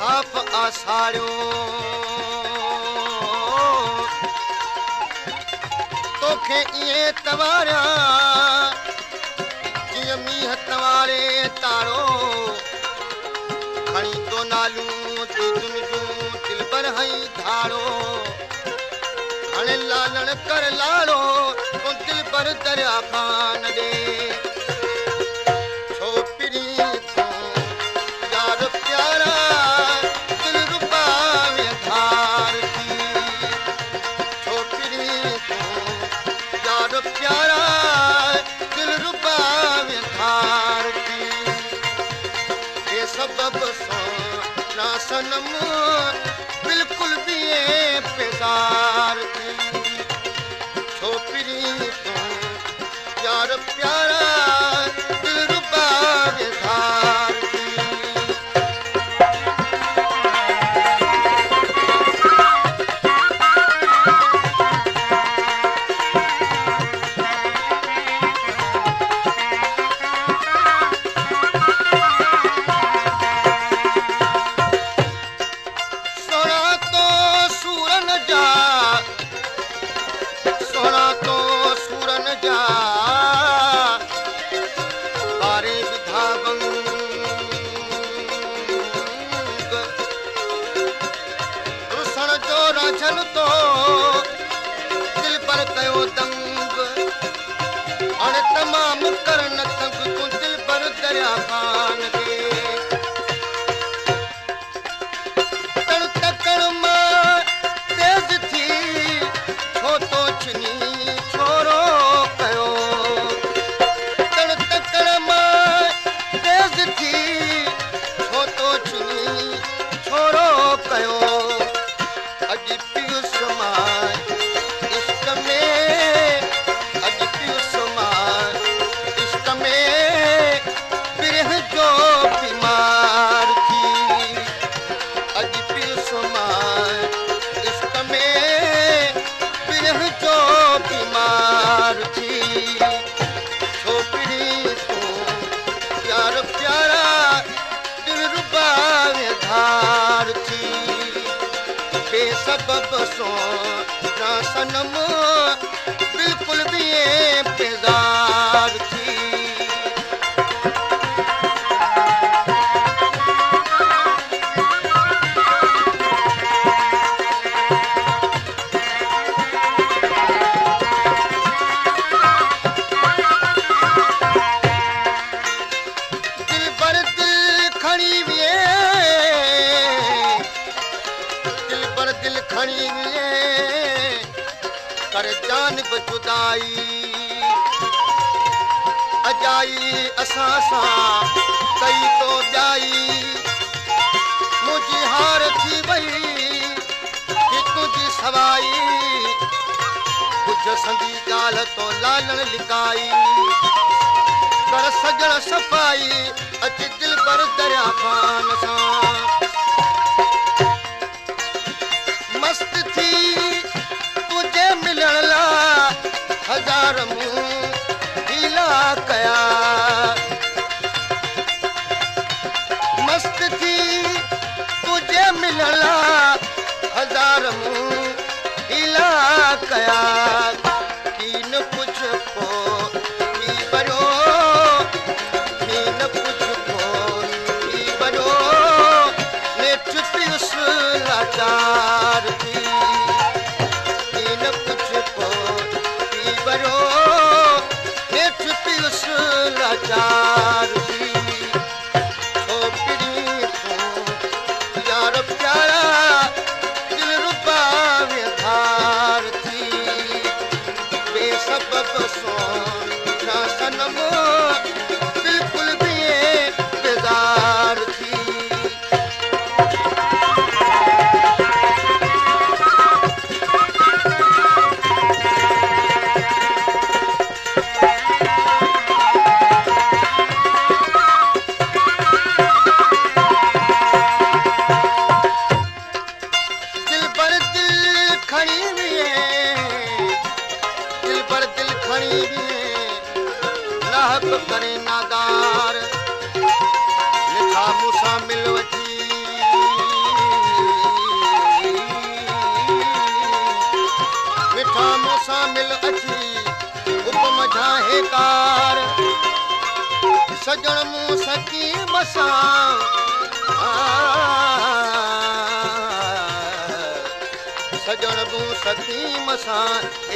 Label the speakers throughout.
Speaker 1: साफ़ आसाड़ियो तोखे इएं तवारिया जीअं मींहं तवारे तारो खणी तो नालूं तुझुन जूं दिलबर हई धारो हाणे लालण कर लाड़ो तो दिलबर दरिया खान दे सनम बिल्कुल भी बेजार छोपरी तो यार प्यारा दिल रुबा बेजार तो दिल पर कयो दंग अण तमाम करन तंग तू दिल पर दरिया खान दे तण तकण मां तेज थी छो तो छनी छोरो कयो तण तकण मां तेज थी छो तो छनी छोरो कयो सबब सो ना सनम बिल्कुल भी बेजार थी दिल पर दिल खड़ी दिल खड़ी कर जान जुदाई अजाई असां सां कई तो ॿियाई मुंहिंजी हार थी वई कि तुंहिंजी सवाई कुझु संदी ॻाल्हि तो लालण लिकाई कर सजण सफ़ाई अच दिल पर दरिया खान सां मस्त थी तुझे मिलण ला हजार मुंह ढीला कया मस्त थी तुझे मिलण ला हजार मुंह ढीला कया कीन कुछ को की बरो कीन कुछ को की बरो ने चुपी उस लाचार लाचार छोकरी तो यार प्यारा दिल रुबा धार थी बेसबब सो ना सनम बिल्कुल भी बेजार थी करे नादार लिखा मूसा मिल वठी सां सजण तूं सकीम सां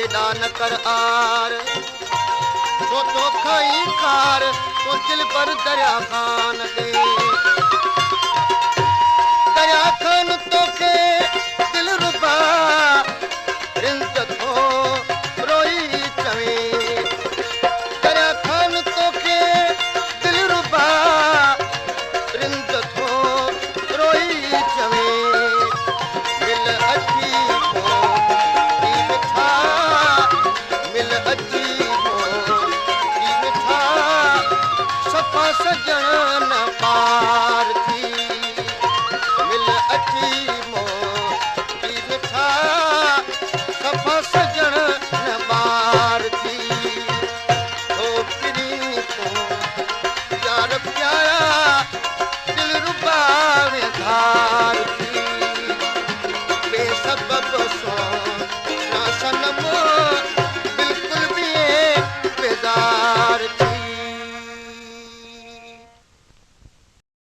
Speaker 1: एॾा न कर आर छो तो खाई खार तो दिल पर दरिया खान ते दरिया खान तोखे